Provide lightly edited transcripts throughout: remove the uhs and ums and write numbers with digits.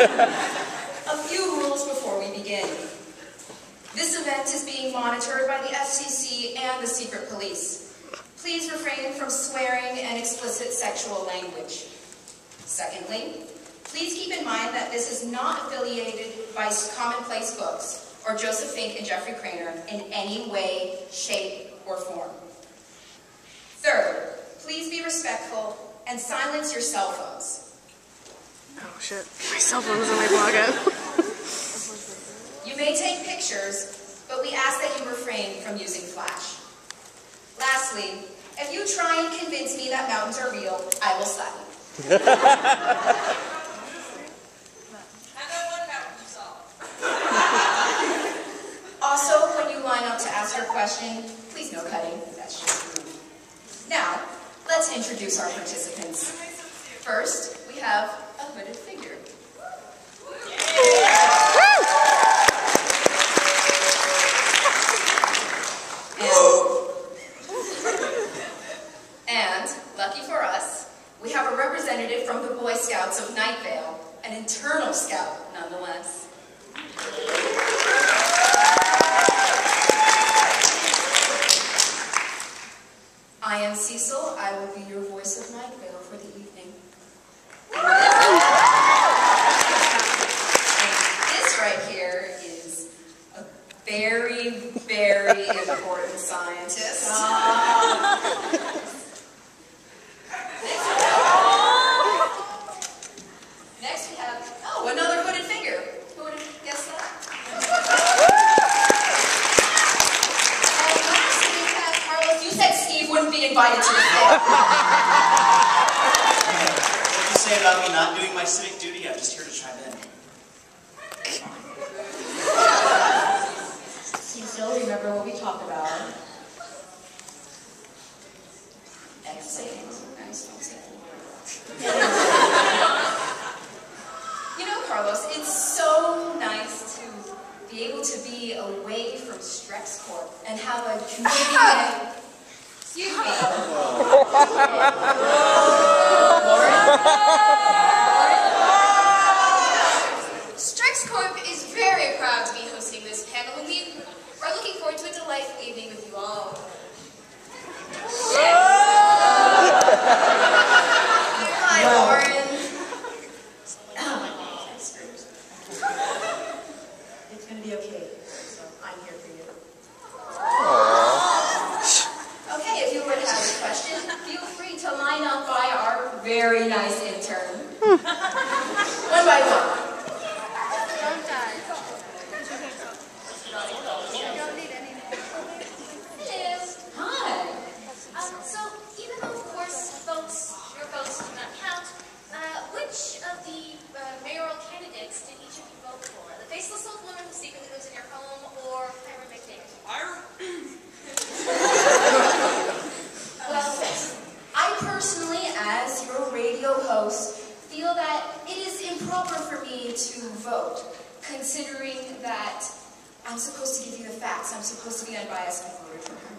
A few rules before we begin. This event is being monitored by the FCC and the secret police. Please refrain from swearing and explicit sexual language. Secondly, please keep in mind that this is not affiliated by Commonplace Books or Joseph Fink and Jeffrey Craner in any way, shape, or form. Third, please be respectful and silence your cell phones. Oh shit, my cell phone was in my pocket. You may take pictures, but we ask that you refrain from using flash. Lastly, if you try and convince me that mountains are real, I will slap you. I know one mountain you saw. Also, when you line up to ask your question, please no cutting. That's just rude. Now, let's introduce our participants. First, we have a hooded figure. And, lucky for us, we have a representative from the Boy Scouts of Night Vale, an internal scout nonetheless. I am Cecil. I will be your voice of Night Vale for the evening. And this right here is a very, very important scientist. Next we have, another hooded figure. Who would have guessed that? And lastly we have Carlos. You said Steve wouldn't be invited to the thing. What do you say about me not doing my civic duty? I'm just here to chime in. Cecil, remember what we talked about. Excellent. Nice. You know, Carlos, it's so nice to be able to be away from StrexCorp and have a community. Excuse me. StrexCorp is very proud to be hosting this panel, and we're looking forward to a delightful evening with you all. Hi, Lauren. It's going to be okay, so I'm here for you. Okay, if you would have a question, feel free to line up by our very nice intern. One by one. Don't die. Hi. So, even though, of course, your votes do not count, which of the mayoral candidates did each of you vote for? The faceless old woman who secretly lives in your home, or Hiram McDavid? Well, I personally, as your radio host, feel that it is improper for me to vote, considering that I'm supposed to give you the facts. I'm supposed to be unbiased and voted for him.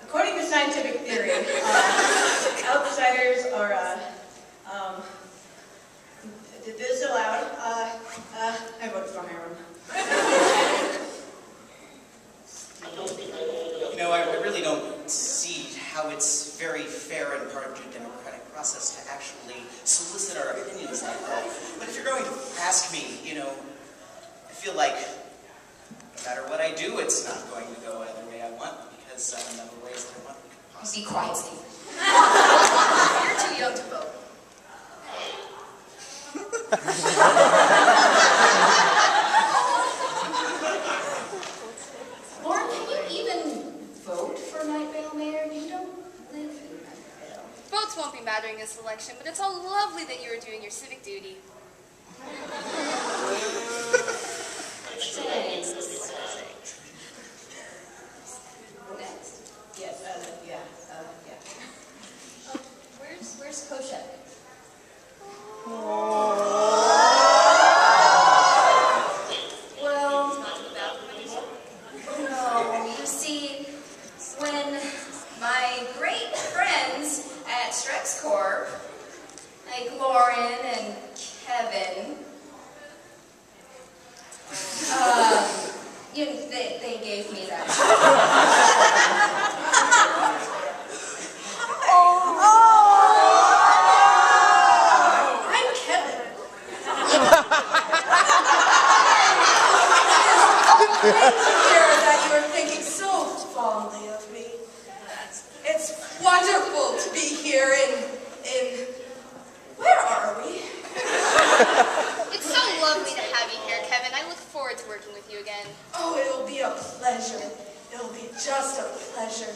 According to scientific theory, outsiders are, this is allowed. I voted for Hiram. You know, I really don't see how it's very fair and part of your democratic process to actually solicit our opinions like that. But if you're going to ask me, you know, I feel like no matter what I do, it's not going to go either way I want, because none of the ways that I want could possibly. Be quiet, Steve. You're too young to vote. Lauren, can you even vote for Night Vale Mayor? You don't live in Night Vale. Votes won't be mattering this election, but it's all lovely that you are doing your civic duty. Next. Yes, yeah. Where's Koshek? Well, no. at Strex Corp, like Lauren and Kevin, they gave me that. I'm Kevin. Great to hear that you are thinking so fondly of me. It's wonderful to be here in where are we? It's so lovely to have you here, Kevin. I look forward to working with you again. Oh, it'll be a pleasure. It'll be just a pleasure.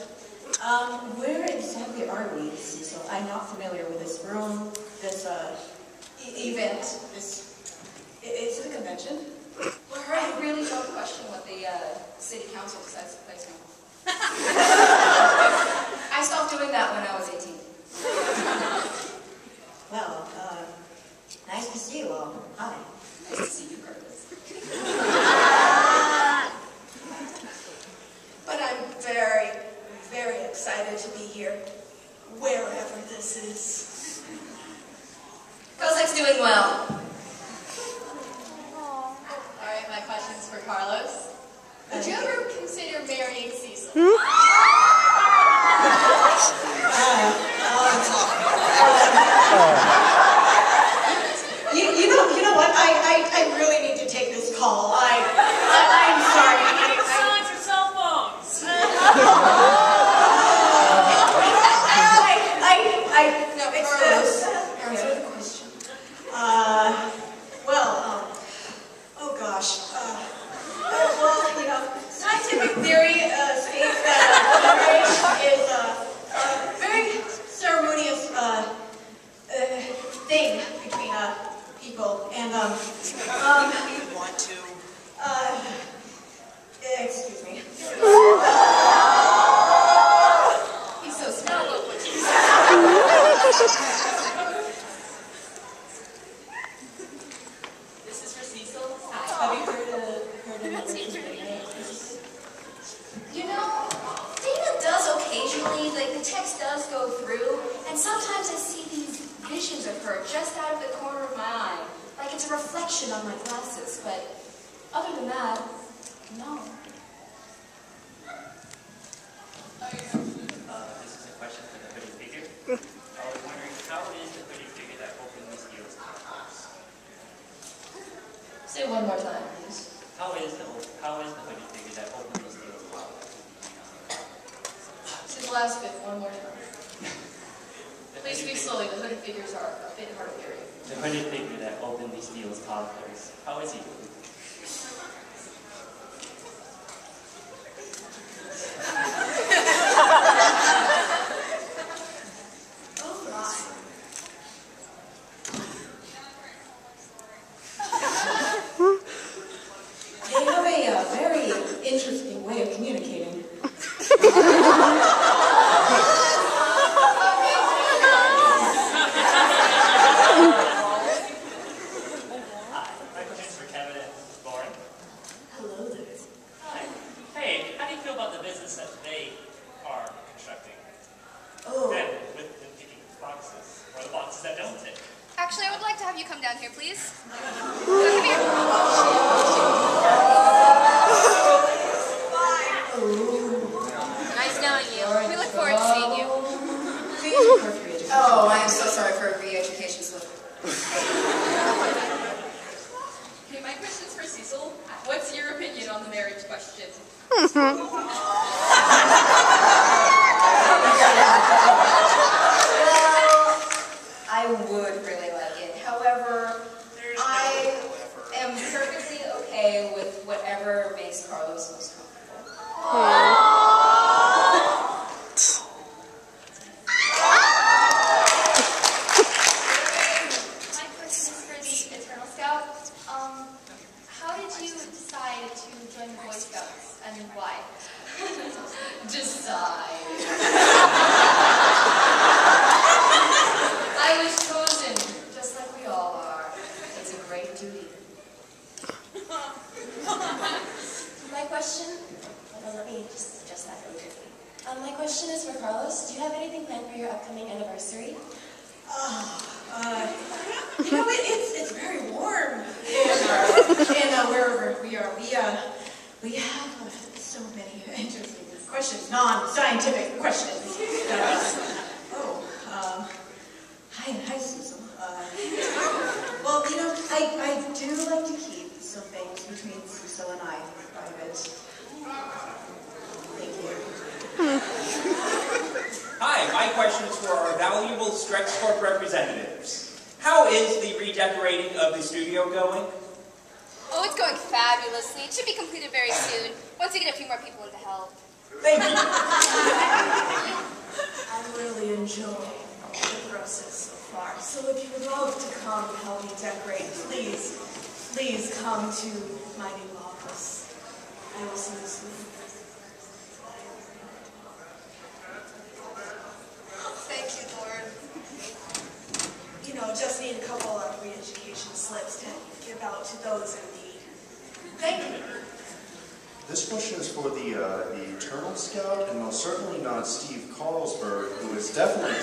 Where exactly are we, Cecil? I'm not familiar with this room, this, Event. It's a convention. I really don't question what the city council decides to place now. I stopped doing that when I was 18. well, nice to see you all. Hi. Nice to see you, Curtis. But I'm very, very excited to be here, wherever this is. Kozak's doing well. Alright, my question's for Carlos. Would you ever consider marrying Cecil? You know what? I really need to take this call. I'm sorry. Silence your cell phones! No, it's this. Answer the question. Oh gosh. Well, scientific theory states that marriage is a very ceremonious thing between people, and You want to? excuse me. He's so smart. This is for Cecil. Have you heard of You know, data does occasionally, like the text does go through, and sometimes I see these visions of her just out of the corner of my eye. Like it's a reflection on my glasses, but other than that, no. This is a question for the hooded figure. I was wondering, how is the hooded figure that opened these deals close? Say one more time, please. How is the hooded figure that opened these deals close? Say the last bit one more time. Please speak slowly, the hooded figures are a bit hard to hear you. The hooded figure that opened these deals toddlers. How is he doing? They have a very interesting way of communicating. My question's for Kevin and Lauren. Hello there. Hi. Hey, how do you feel about the business that they are constructing? Oh, And with the ticking boxes, or the boxes that don't tick? Actually, I would like to have you come down here, please. Come here. Nice knowing you. We look forward to seeing you. Oh, I am so sorry for a re-education slip. Okay, my question's for Cecil. What's your opinion on the marriage question? Well, I would really like it. However, I am perfectly okay with whatever makes Carlos most comfortable. My question is for the Eternal Scout. How did you decide to join the Boy Scouts, and why? Decide. My question is for Carlos. Do you have anything planned for your upcoming anniversary? You know, it's very warm in wherever we are. We have so many interesting questions, non-scientific questions. Hi, Cecil. Well, you know, I do like to keep some things between Cecil and I private. Thank you. Hi, my question is for our valuable Stretch Corp representatives. How is the redecorating of the studio going? Oh, it's going fabulously. It should be completed very soon, once we get a few more people to help. Thank you. I'm really enjoying the process so far. So if you would love to come and help me decorate, please come to my new office. I will see you soon. Thank you, Lord. You know, just need a couple of re-education slips to give out to those in need. Thank you. This question is for the Eternal Scout, and most certainly not Steve Carlsberg, who is definitely doing the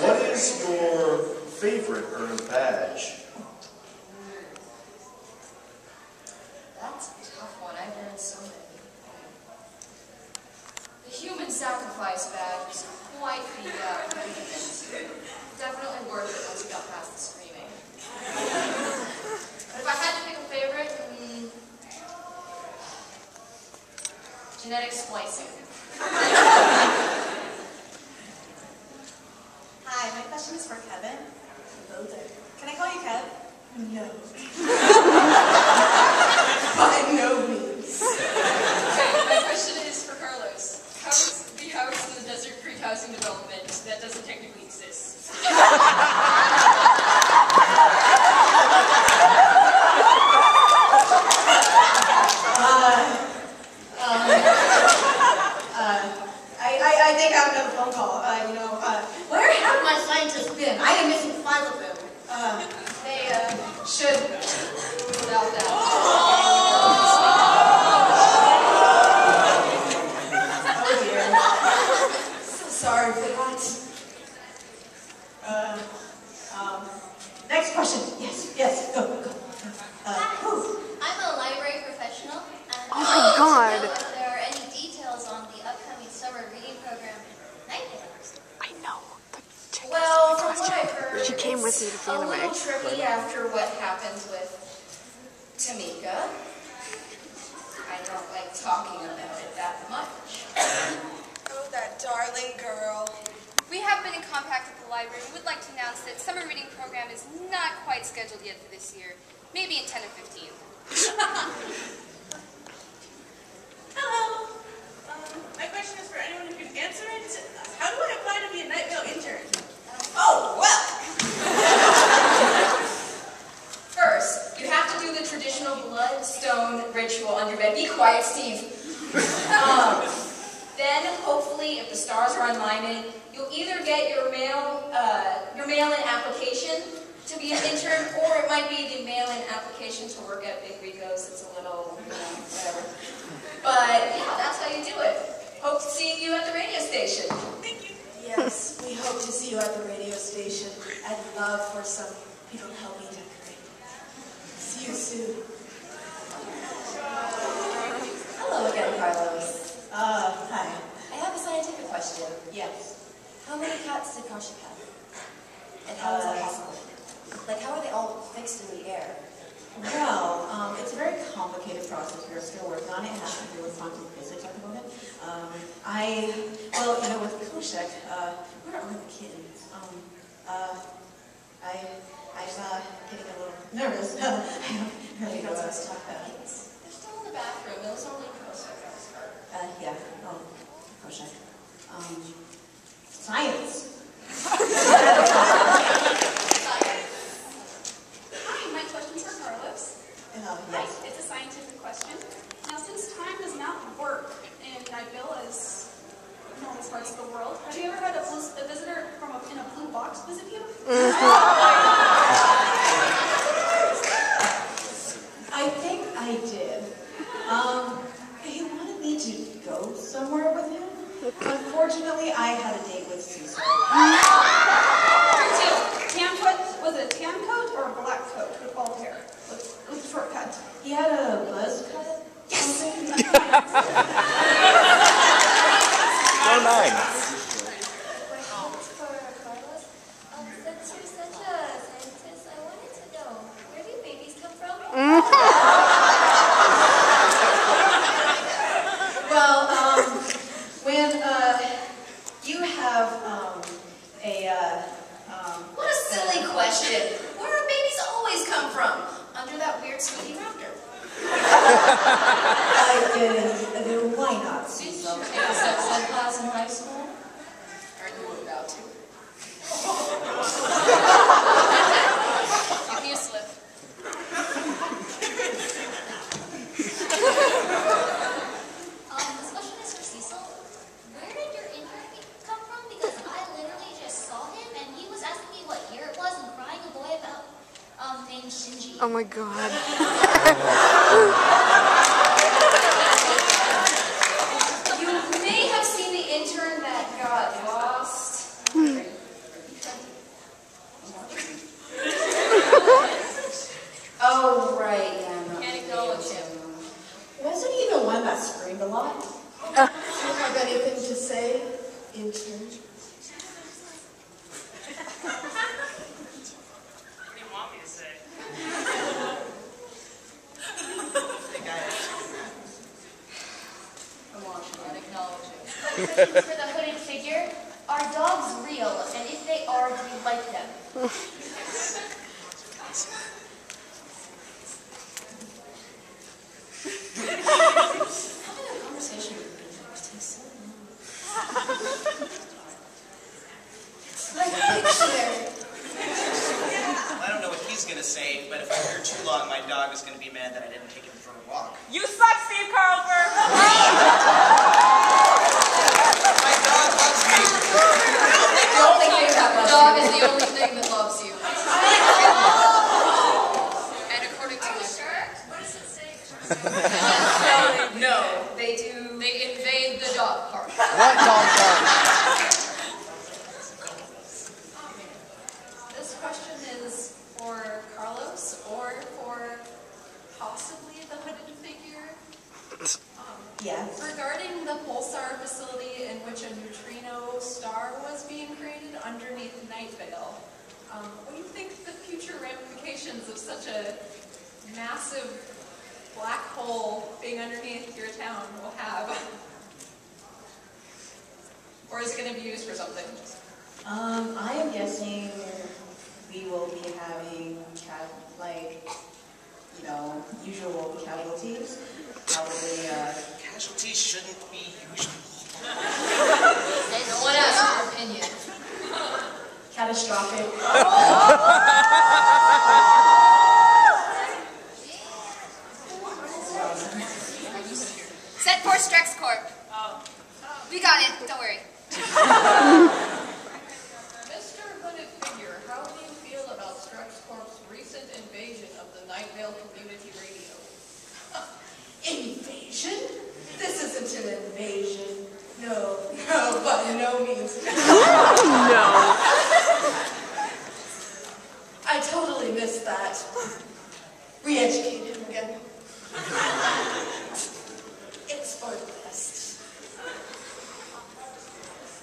What is your favorite earned badge? That's a tough one. I've earned so many. The human sacrifice badge was quite the achievement. Definitely worth it once you got past the screaming. But if I had to pick a favorite, genetic splicing. Hi, my question is for Kevin. Hello there. Can I call you Kev? No. By no means. Okay, my question is for Carlos. How is the house in the Desert Creek housing development that doesn't technically exist? I think I'm going to phone call. Where have my scientists been? I am missing 5 of them. They should, without that. Oh dear. So sorry for that. Next question. Yes, go. Hi, I'm a library professional, and Oh my I want to God. know if there are any details on the upcoming summer reading program in Night Vale. I know. Well, from what I've heard, She came with me to it's a little Fanime. tricky after what happened with Tamika. I don't like talking about it that much. Oh, that darling girl. We have been in contact with the library and would like to announce that summer reading program is not quite scheduled yet for this year. Maybe in 10 or 15. Hello. My question is for anyone who can answer it. How do I apply to be a Night Vale intern? Oh, well. First, you have to do the traditional bloodstone ritual on your bed. Be quiet, Steve. Then, hopefully, if the stars are aligned, you'll either get your mail-in application to be an intern, or it might be the mail-in application to work at Big Rico's. It's a little, whatever. But yeah, that's how you do it. Hope to see you at the radio station. Thank you. Yes, we hope to see you at the radio station. I'd love for some people to help me decorate. See you soon. Hello again, Carlos. Hi. I have a scientific question. Yes. How many cats did Kaushik have? And how is that possible? Like, how are they all fixed in the air? Well, it's a very complicated process. We're still working on it. It has to do with quantum physics at the moment. With Kaushik, where are the kittens? I'm getting a little nervous. I don't really know what to talk about. They're still in the bathroom. It was only Kaushik that was hurt. Kaushik. Science. Hi, my question's for Carlos. Yes. It's a scientific question. Now, since time does not work in Night Vale as normal parts of the world, have you ever had a visitor in a blue box visit you? I think I did. He wanted go somewhere with him? Unfortunately, I had a date with Cecil. Was it a tan coat or a black coat with bald hair? With a short cut? He had a buzz cut. Yes! So nice. For Carlos, since you're such a scientist, I wanted to know, where do babies come from? Well, when you have What a silly question. Where do babies always come from? Under that weird squeaky raptor. Why not, Cecil? Did you take a sex ed class in high school? Aren't you about to? Give me a slip. This question is for Cecil. Where did your intern come from? Because I literally just saw him and he was asking me what year it was and crying a boy about named Shinji. Oh my god. You may have seen the intern that got lost. Oh, right, yeah. Can't acknowledge him. Wasn't he the one that screamed a lot? Do you have anything to say, intern? What do you want me to say? Come on, can't acknowledge him. For the hooded figure, are dogs real? And if they are, do you like them? Having a conversation with me takes so long. Like a picture. I don't know what he's going to say, but if I'm here too long, my dog is going to be mad that I didn't take him for a walk. You suck, Steve Carlsberg! My dog loves me. Don't think that The dog is the only thing that loves you. And according to my What does it say? No, they do. They invade the dog park. What dog park? This question is for Carlos or for possibly the hooded figure. Yes. Regarding the pulsar facility in which a neutrino star was being created underneath Night Vale, what do you think the future ramifications of such a massive black hole being underneath your town will have? Or is it going to be used for something? I am guessing we will be having usual casualties. Probably Casualties shouldn't be usual. No one asked your opinion. catastrophic. Set for Strex Corp. We got it. Don't worry. Mr. Hooded Figure, how do you feel about Strex Corp's recent invasion of the Night Vale Community Radio? Invasion? This isn't an invasion. No, by no means. No. I totally missed that. Re-educate him again. It's for the best.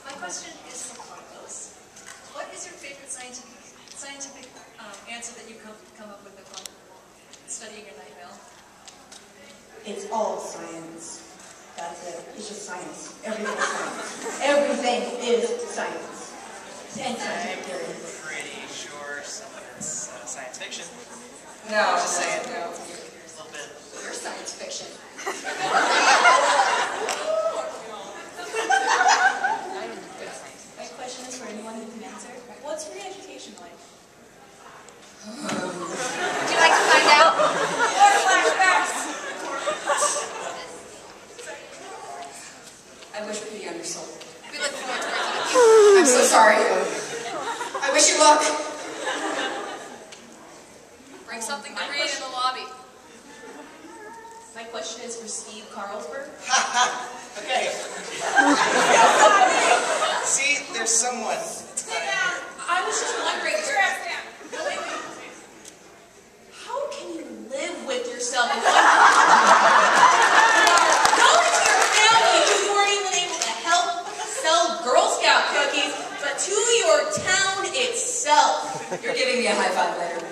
My question is for Carlos. What is your favorite scientific answer that you come up with upon studying your Night Vale? It's all science. That's it. It's just science. Everything is science. Everything is science. And scientific theory. I'm pretty sure some of it's science fiction. No, Just saying. no. A little bit. You're science fiction. My question is for anyone who can answer. What's re-education like? Would you like to find out? More flashbacks! I wish we could be on your soul. We look forward to working with you. I'm so sorry. I wish you luck. Bring something to read in the lobby. My question is for Steve Carlsberg. Okay, Okay. See, there's someone. I was just wondering, how can you live with yourself? Knowing your family, you weren't even able to help sell Girl Scout cookies, but to your town itself. You're giving me a high five later.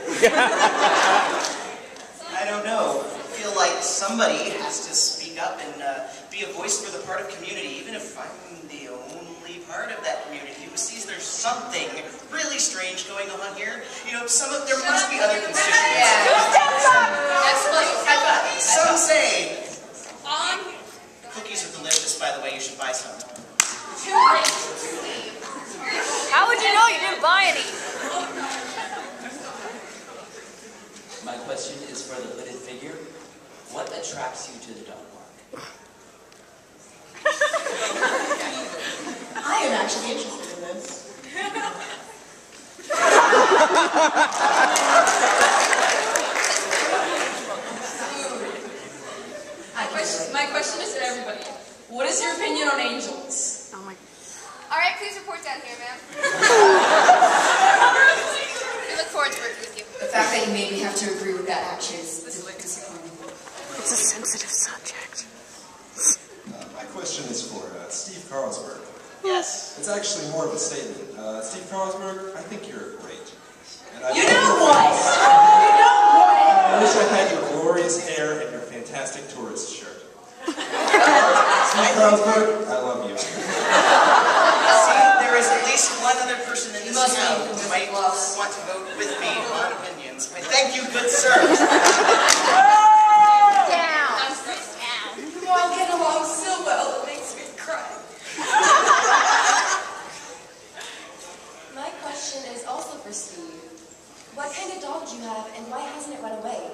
I don't know. I feel like somebody has to speak up and be a voice for the part of community, even if I'm the only part of that community who sees there's something really strange going on here. You know, there must be other constituents. Some say, cookies are delicious, by the way, you should buy some. How would you know you didn't buy any? My question is for the hooded figure. What attracts you to the dog park? I am actually interested in this. My question is to everybody. What is your opinion on angels? Oh my. All right, please report down here, ma'am. We look forward to working with you. The fact that you maybe have to agree with that actually is disappointing. It's a sensitive subject. My question is for Steve Carlsberg. Yes. It's actually more of a statement. Steve Carlsberg, I think you're great. And You know what? You know what? I wish I had your glorious hair and your fantastic tourist shirt. Steve Carlsberg, I love you. See, there is at least one other person in this town who might want to vote with me on opinions. I thank you, good sir. Down. You all get along so well, it makes me cry. My question is also for Steve. What kind of dog do you have, and why hasn't it run away?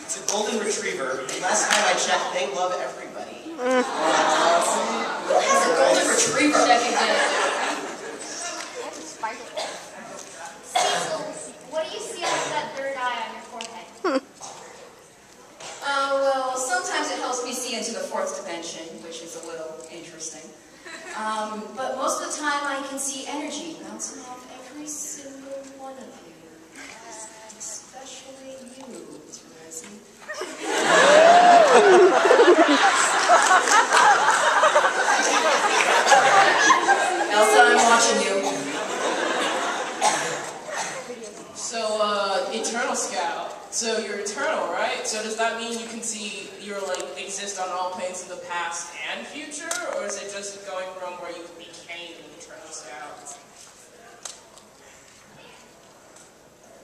It's a golden retriever. Last time I checked, they love everybody. Who has a golden retriever? Cecil, what do you see under that third eye on your forehead? Well, sometimes it helps me see into the fourth dimension, which is a little interesting. But most of the time I can see energy bouncing off every single one of you. Especially you, Teresa. Elsa, I'm watching you. So, Eternal Scout. So you're eternal, right? So does that mean you can see exist on all planes in the past and future, or is it just going from where you became an Eternal Scout?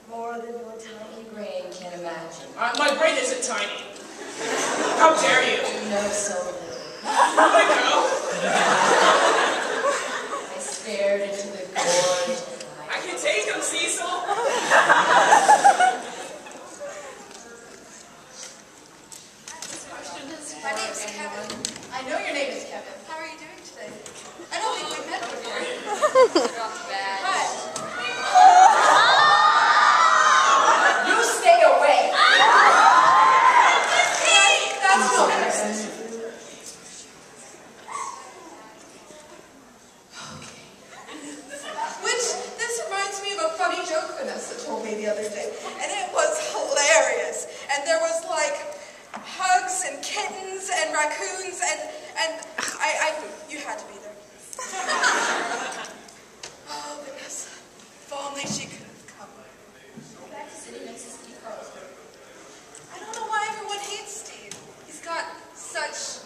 More than your tiny brain can imagine. My brain isn't tiny. How dare you? You know so little. I know. I stared into the gorge. I can take him, Cecil. My name's Kevin. I know your name is Kevin. How are you doing today? I don't think we've met before. Hi. You stay away! That's so nice. Which, this reminds me of a funny joke Vanessa told me the other day. And it was hilarious. And there was hugs and kittens and raccoons and you had to be there. Oh, Vanessa. If only she could have come. Go back to sitting next to Steve Carlsberg. I don't know why everyone hates Steve. He's got such,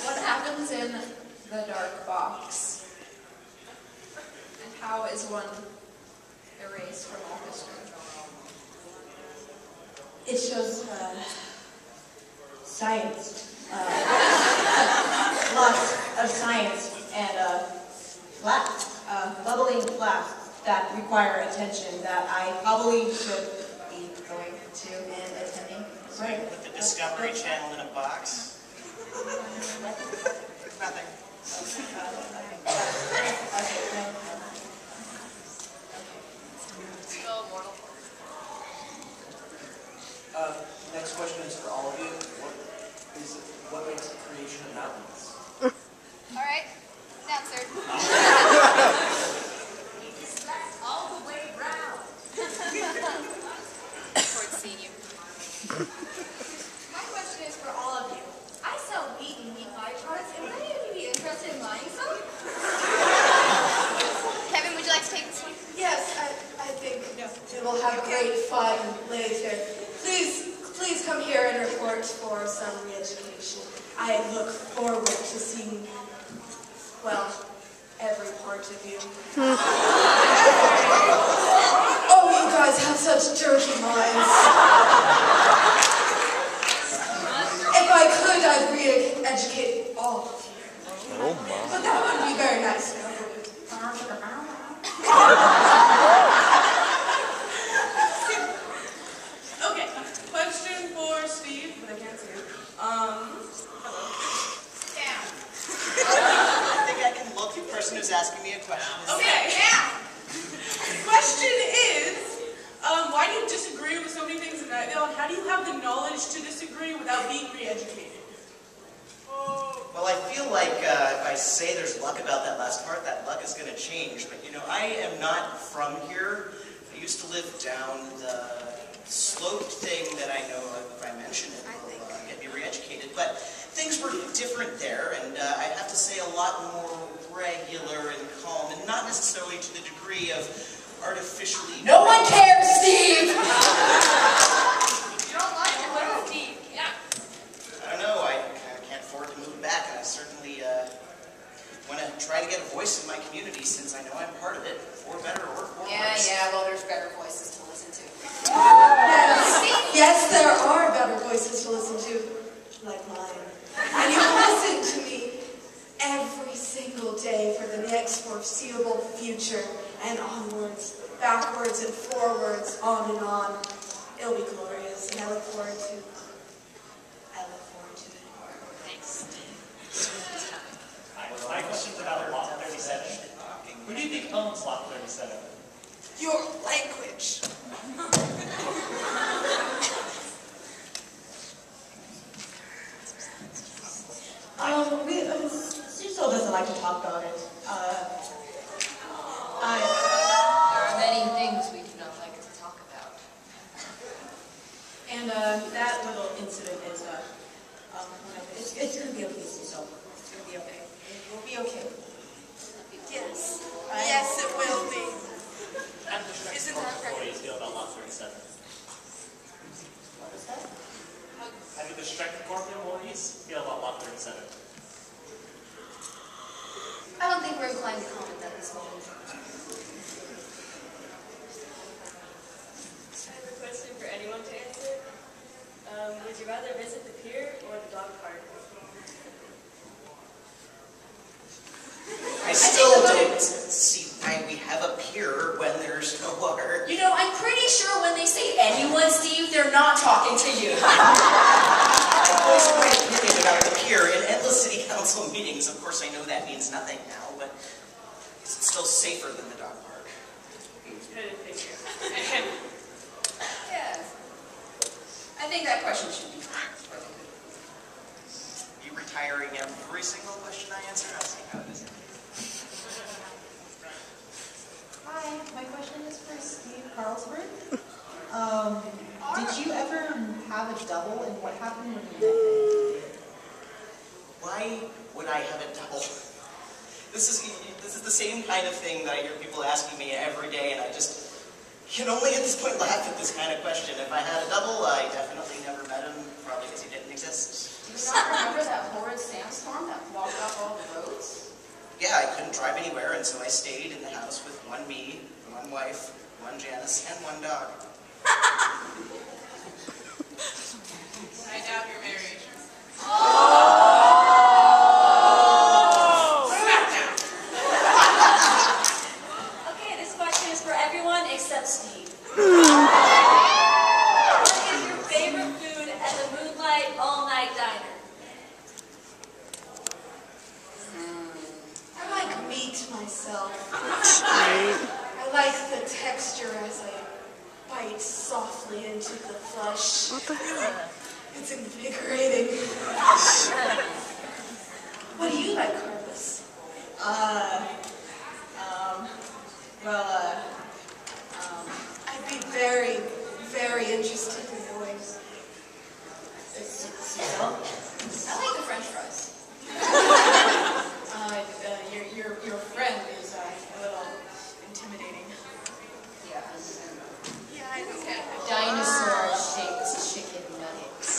What happens in the dark box? And how is one erased from all history? It shows science. Lots of science and bubbling flasks that require attention that I probably should be going to and attending. Right. Put the Discovery Channel in a box. Nothing. Okay, no. Next question is for all of you. What makes the creation of mountains? All right, announcer. All the way round. Towards seeing you. My question is for all of you. I sell meat and meat byproducts, and would any of you be interested in buying some? Kevin, would you like to take this one? Yes, I think we will have great fun later. Please come here and report for some re-education. I look forward to seeing, well, every part of you. Oh, you guys have such dirty minds. If I could, I'd re-educate all of you. Oh my. But that wouldn't be very nice. Okay, question for Steve, but I can't see it. Hello. I think I can look the person who's asking me a question. Okay, yeah. Question is, why do you disagree with so many things in Night Vale, and how do you have the knowledge to disagree without being re-educated? Well, I feel like if I say there's luck about that last part, that luck is going to change. But, you know, I am not from here. I used to live down the sloped thing that I know of. If I mention it, will get me re-educated. But things were different there, and I have to say a lot more regular and calm, and not necessarily to the degree of artificially... No one cares, Steve! You don't like it, what is Steve? Yeah. I don't know, I can't afford to move back, and I certainly want to try to get a voice in my community since I know I'm part of it, for better or for worse. Yeah, well, there's better voices to listen to. Yes, there are better voices to listen to, like mine. And you listen to me every single day for the next foreseeable future, and onwards, backwards, and forwards, on and on. It'll be glorious, and I look forward to it. Thanks. My question's about Lot 37. Who do you think owns Lot 37? Your language. Cecil doesn't like to talk about it. There are many things we do not like to talk about. And that little incident is, it's going to be okay, Cecil. It's going to be okay. It will be okay. Yes. Yes, it will be. Isn't that right? What do you feel about Lot 37? What was that? How do the Strike Corp employees feel about Lot 37? I don't think we're inclined to comment at this moment. I have a question for anyone to answer. Would you rather visit the pier or the dog park? I still don't see why we have a pier when there's no water. You know, I'm pretty sure when they say anyone, Steve, they're not talking to you. I voiced my opinion about the pier in endless city council meetings. Of course, I know that means nothing now, but it's still safer than the dog park. Yeah. I think that question should be You retiring every single question I answer? I'll see how it is. Hi, my question is for Steve Carlsberg. Did you ever have a double, and what happened when you met him? Why would I have a double? This is the same kind of thing that I hear people asking me every day, and I just can only at this point laugh at this kind of question. If I had a double, I definitely never met him, probably because he didn't exist. Do you not remember that horrid sandstorm that blocked off all the roads? Yeah, I couldn't drive anywhere, and so I stayed in the house with one me, one wife, one Janice, and one dog. I doubt you're married. Okay, this question is for everyone except Steve. What is your favorite food at the Moonlight All-Night Diner? I like meat myself. I like the texture as I bite softly into the flesh. What the hell? It's invigorating. What do you like, Carlos? I'd be very, very interested in knowing. Cecil? I like the French fries. Your friend is a little intimidating. Yeah. Yeah, I know. Dinosaur-shaped chicken nuggets.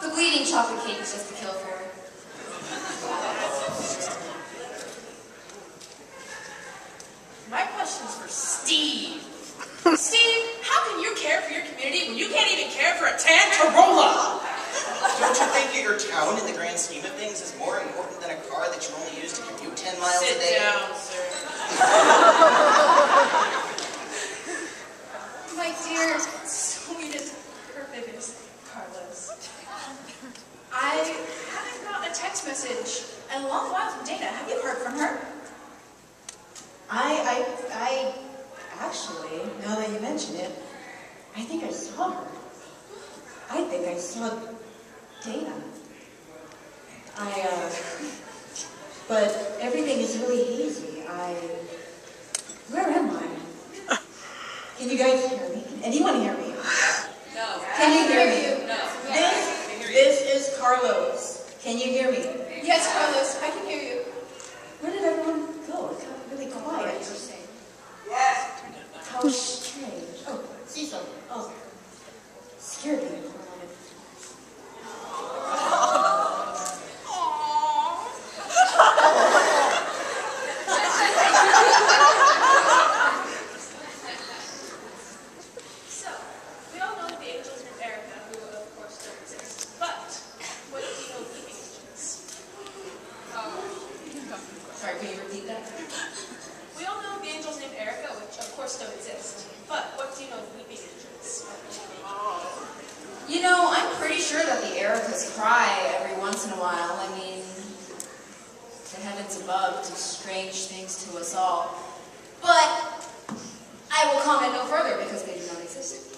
The bleeding chocolate cake is just a kill for her. My question's for Steve. Steve, how can you care for your community when you can't even care for a Tantarola? Don't you think that your town, in the grand scheme of things, is more important than a car that you only use to commute 10 miles a day? Sit down, sir. My dear, sweetest, perfectest Carlos. I haven't got a text message in a long while from Dana. Have you heard from her? I actually, now that you mention it, I think I saw her. I think I saw Dana. But everything is really hazy. Where am I? Can you guys hear me? Can anyone hear me? No. Can you hear me? No. This is Carlos. Can you hear me? Yes, Carlos, I can hear you. Where did everyone go? It got really quiet. Yes. How strange. Oh, Cecil. Oh, scared me for a moment. So, we all know the angels from Erica, who of course don't exist. But, what do you know of weeping angels? Sorry, can you repeat that? We all know the angels named Erica, which of course don't exist. But, what do you know of weeping angels? You know, I'm pretty sure that the Ericas cry every once in a while. I mean, the heavens above do strange things to us all. But I will comment no further because they do not exist.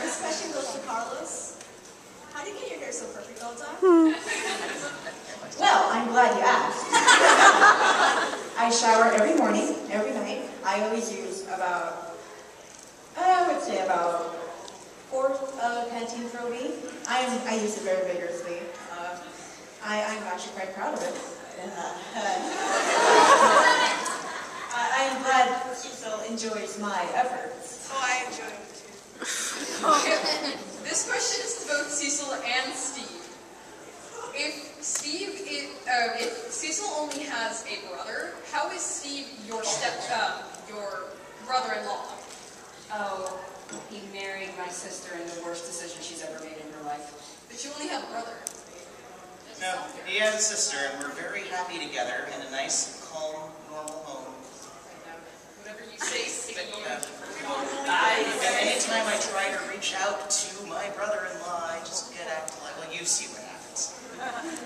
This question goes to Carlos. How do you get your hair so perfect all the time? Well, I'm glad you asked. I shower every morning, every night. I always use about, I would say about 4 Pantene for a week. I use it very vigorously. I'm actually quite proud of it. I am glad Cecil enjoys my efforts. Oh, I enjoy it too. Okay. This question is to both Cecil and Steve. If Cecil only has a brother, how is Steve your brother-in-law? Oh, he married my sister in the worst decision she's ever made in her life. But you only have a brother. No, he has a sister, and we're very happy together in a nice, calm, normal home. Whatever you say, Steve. Anytime I try to reach out to my brother-in-law, I just get acted like, well, you see what happens.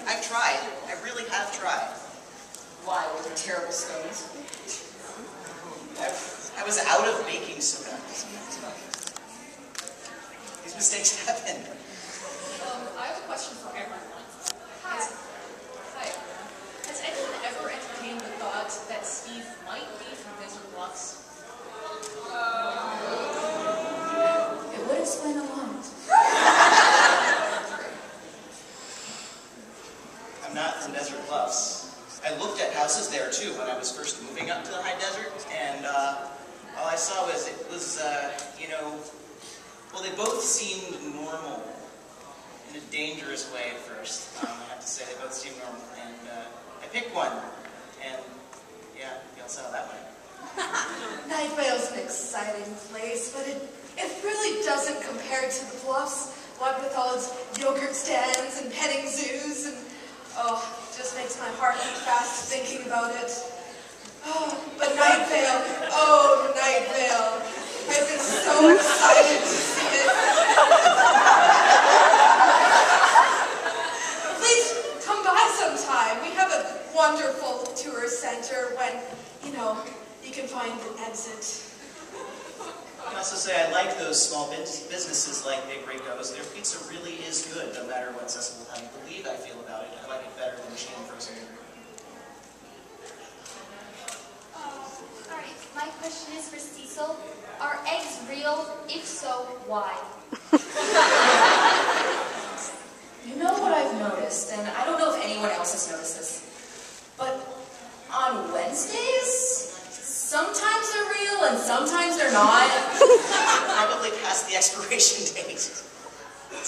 I've tried. I really have tried. Why? Were there terrible stones? I was out of baking soda. These mistakes happen. I have a question for everyone. Has anyone ever entertained the thought that Steve might be from Desert Bluffs? It would explain a lot. I'm not from Desert Bluffs. I looked at houses there too when I was first moving up to the high desert, and all I saw was well, they both seemed normal in a dangerous way at first. I have to say, they both seemed normal, and I picked one, and yeah, y'all saw that one. Night Vale's an exciting place, but it really doesn't compare to the Bluffs. What with all its yogurt stands and petting zoos, and it just makes my heart beat fast thinking about it. Oh, but Night Vale, find an exit. I can also say I like those small businesses like Big Rico's. Their pizza really is good, no matter what Cecil will have you believe I feel about it. I like it better than chain frozen. Alright, my question is for Cecil. Are eggs real? If so, why? You know what I've noticed, and I don't know if anyone else has noticed this, but on Wednesdays, sometimes they're real and sometimes they're not. Probably past the expiration date.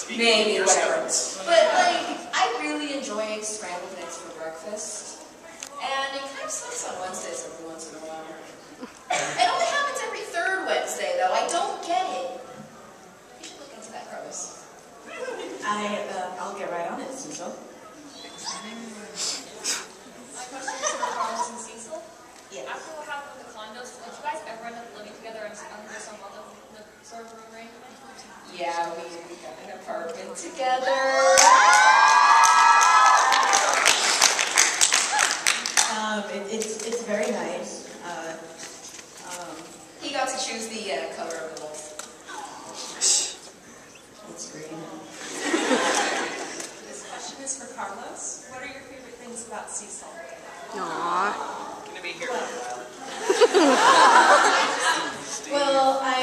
Maybe, whatever. But, like, I really enjoy scrambled eggs for breakfast, and it kind of sucks on Wednesdays every once in a while. It only happens every third Wednesday, though. I don't get it. You should look into that, Carlos. I'll get right on it, Cecil. My question is for Carlos and Cecil. Yeah. After what happened with the condos, did you guys ever end up living together under some other sort of arrangement? Yeah, we got an apartment together. It's very nice. He got to choose the color of the walls. It's green. This question is for Carlos. What are your favorite things about Cecil? Aww. I'm gonna be here for a while. Well, I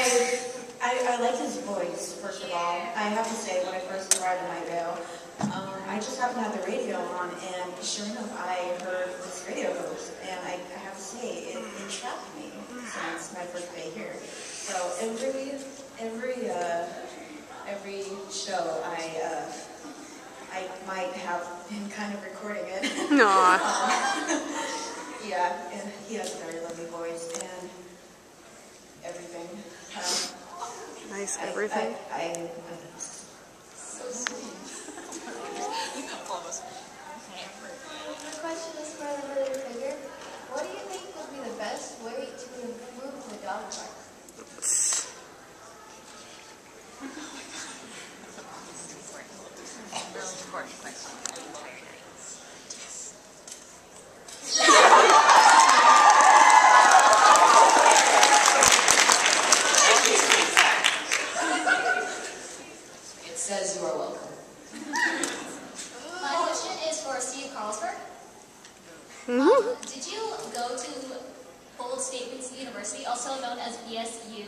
like his voice, first of all. I have to say, when I first arrived in Night Vale, I just happened to have the radio on, and sure enough, I heard this radio host, and I have to say, it entrapped me since my first day here. So every show, I might have him kind of recording it. Aww. Yeah, and he has a very lovely voice and everything. Nice everything. So sweet. My question is for the hooded figure. What do you think would be the best way to improve the dog park? Really important question. It says you are welcome. My question is for Steve Carlsberg. Did you go to Bold Statements University, also known as BSU?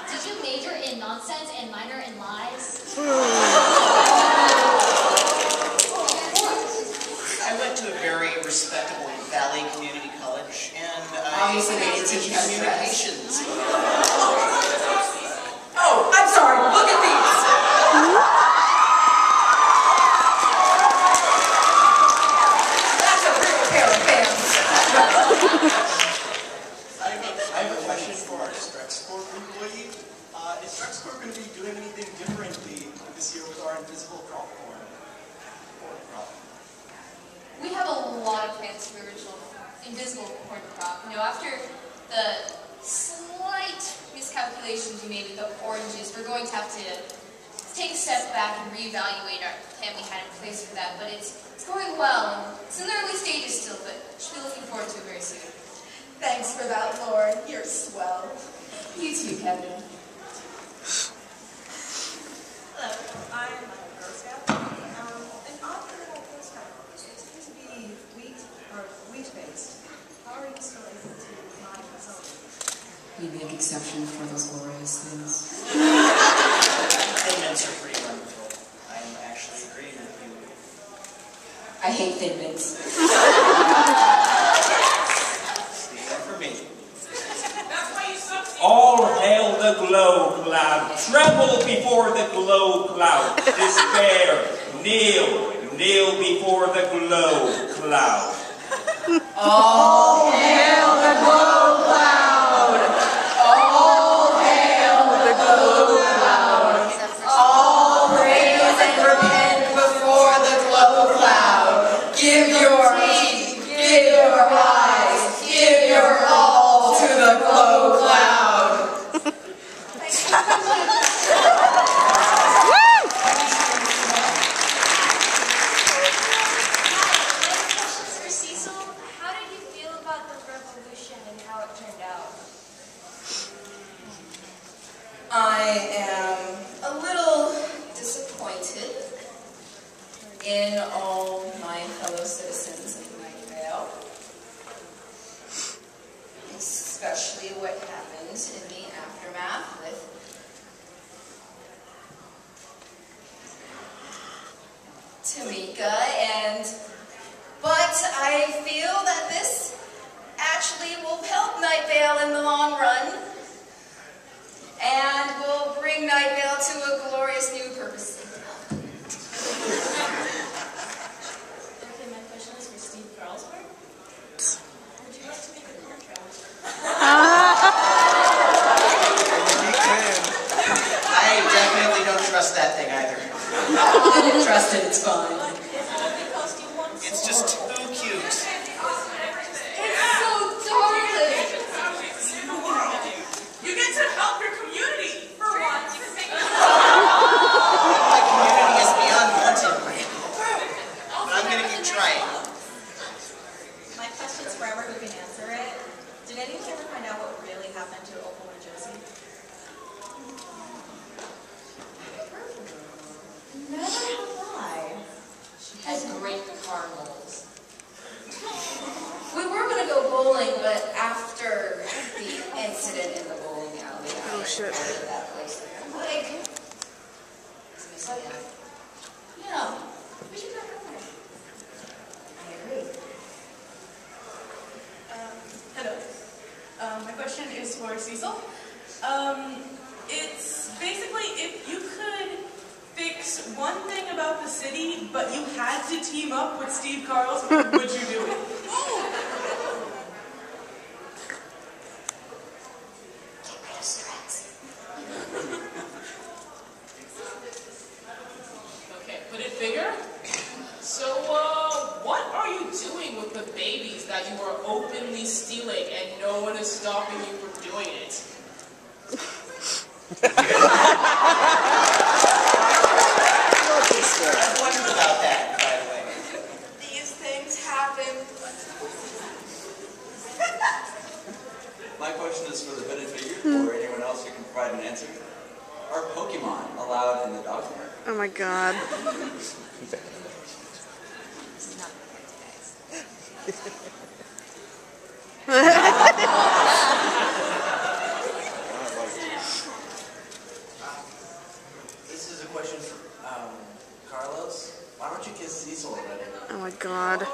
Did you major in nonsense and minor in lies? I went to a very respectable Valley Community College, and I Obviously they didn't teach you how to dress. communications. Oh, I'm sorry. Look at these. That's a real pair of pants. I have a question for our Stretch Corp employee. Is Stretch Corp going to be doing anything differently this year with our invisible crop corn? We have a lot of plans for the original invisible corn crop. You know, after the slight miscalculations we made with the oranges, we're going to have to take a step back and reevaluate our plan we had in place for that. But it's going well. It's in the early stages still, but should be looking forward to it very soon. Thanks for that, Lauren. You're swell. You too, Kevin. Hello, I'm a Girl Scout. An odd thing about Girl Scout, it seems to be wheat-based. How are you still able to not facilitate? We make exception for those glorious things. Thin mints are pretty wonderful. I'm actually agreeing with you. I hate Thin Mints. Leave that for me. All hail the glow cloud. Tremble before the glow cloud. Despair. Kneel before the glow cloud. All hail the glow cloud! All hail the glow cloud! All praise and repent before the glow cloud. Give your feet, give your eyes, give your all to the glow cloud. For Cecil, how did you feel about I am a little disappointed in all my fellow citizens of Night Vale, especially what happened in the aftermath with Tamika, but I feel that this actually will help Night Vale in the long run and will bring Night Vale to a glorious new purpose. Okay, my question is for Steve Carlsberg. Would you like to make a contract? I definitely don't trust that thing either. I don't trust it, it's fine. It's just too cute. It's so darling. You get to help your community for once. My community is beyond wanted. But I'm going to keep trying. My question's for everyone who can answer it. Did anyone ever find out what really happened to Opal and Josie? Never have I. She has great car molds. We were going to go bowling, but after the incident in the bowling alley, I avoided that place. Like, yeah, we should not go there. I agree. Hello. My question is for Cecil. It's basically if you could fix one thing about the city, but you had to team up with Steve Carls, would you do it? Okay, put it bigger. So, what are you doing with the babies that you are openly stealing and no one is stopping you from doing it? I've wondered about that, by the way. These things happen. My question is for the hooded figure, or anyone else who can provide an answer. Are Pokemon allowed in the dog park? Oh my god. This is a question for Carlos. Why don't you kiss Cecil already? Oh my god.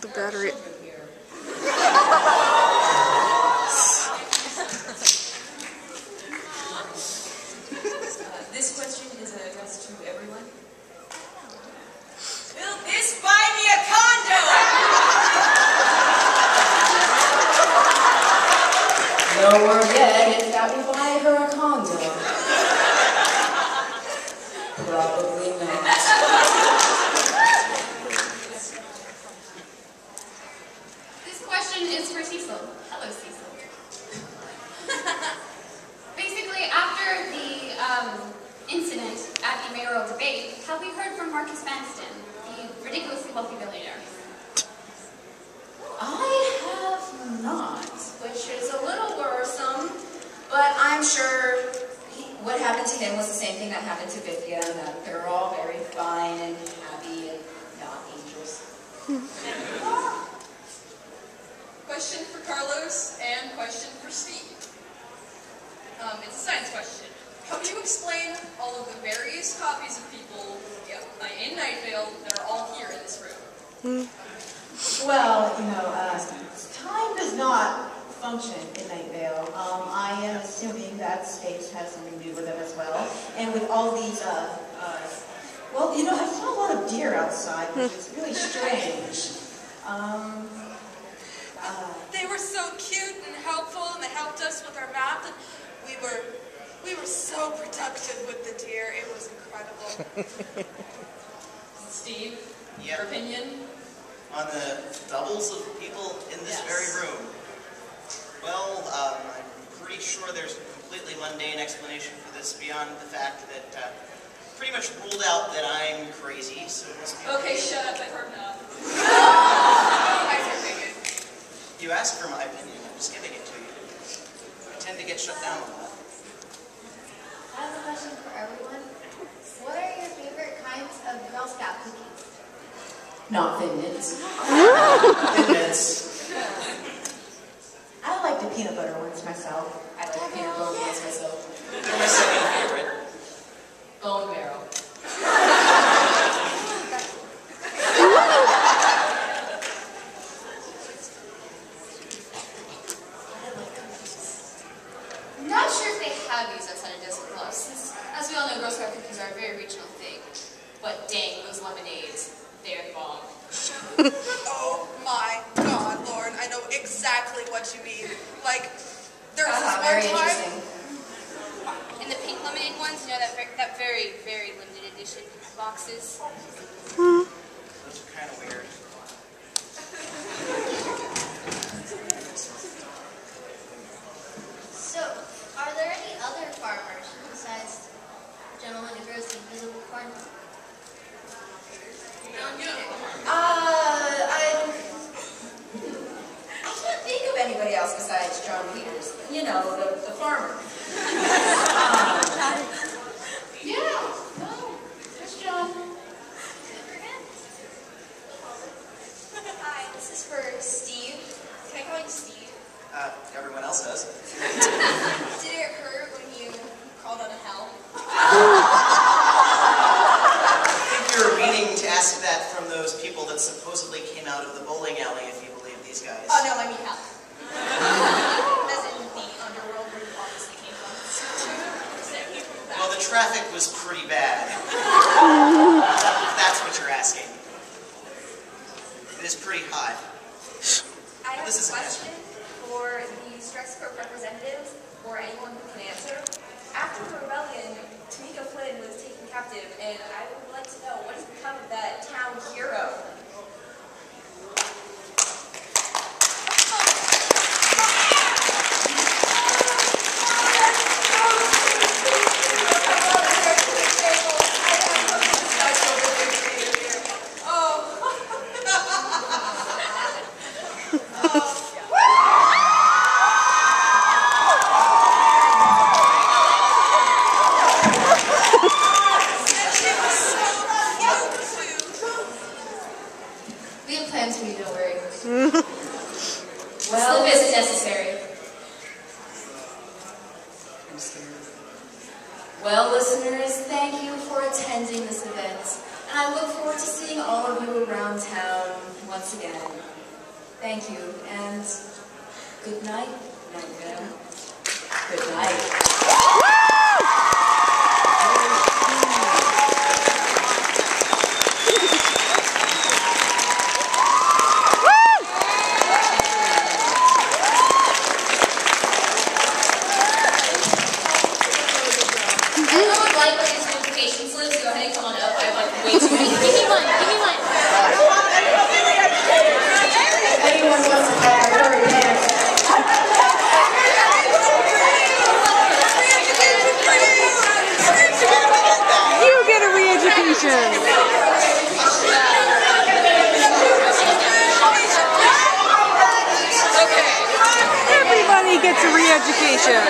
The battery. This question is addressed to everyone. Will this buy me a condo? No word yet if that will buy her a condo. Probably not. This question is for Cecil. Hello, Cecil. Basically, after the incident at the mayoral debate, have we heard from Marcus Vanston, the ridiculously wealthy billionaire? I have not, which is a little worrisome, but I'm sure what happened to him was the same thing that happened to Vithya, and that they're all very fine and happy and not angels. Question for Carlos and question for Steve. It's a science question. How do you explain all of the various copies of people in Night Vale that are all here in this room? Well, time does not function in Night Vale. I am assuming that space has something to do with it as well. And with all these, well, I saw a lot of deer outside, which is really strange. They were so cute and helpful, and they helped us with our math, and we were so productive with the deer. It was incredible. Steve, Yeah. your opinion? On the doubles of people in this very room. Well, I'm pretty sure there's a completely mundane explanation for this beyond the fact that pretty much ruled out that I'm crazy, so it must be Okay, shut up, I heard enough. You asked for my opinion. I'm just giving it to you. I tend to get shut down a lot. I have a question for everyone. What are your favorite kinds of Girl Scout cookies? Not Thin Mints. Thin Mints. I like the peanut butter ones myself. I like the peanut butter ones myself. They're my second favorite. Bone marrow. I'm not sure if they have these outside of Desert Bluff, since, as we all know, Girl Scout cookies are a very regional thing. But dang, those lemonades, they're the bomb. Oh my God, Lauren, I know exactly what you mean. Like, there's this one very time. interesting. And the pink lemonade ones, you know, that very, very limited edition boxes. Those are kind of weird. So, are there any other farmers besides gentlemen who grows the invisible corn? I can't think of anybody else besides John Peters. You know, the farmer. Yeah, no, there's John. Hi, this is for Steve. Can I call you Steve? Everyone else does. Did it hurt when you crawled out of hell? I think you're meaning to ask that from those people that supposedly came out of the bowling alley, if you believe these guys. Oh no, I mean hell. As in the underworld where you obviously came from. Well, the traffic was pretty bad. That's what you're asking. It is pretty hot. I have This is a question for the Stress Group representatives or anyone who can answer. After the rebellion, Tamika Flynn was taken captive, and I would like to know what has become of that town hero. We have plans for you, don't worry. Well, Slip isn't necessary. Well, listeners, thank you for attending this event, and I look forward to seeing all of you around town once again. Thank you, and good night, Night Vale. Good night. Anyone would like these notification slips? Go ahead and come on up. I have like way too many. Give me one. Give me one. Anyone wants to play our furry dance? You get a re-education. Everybody gets a re-education.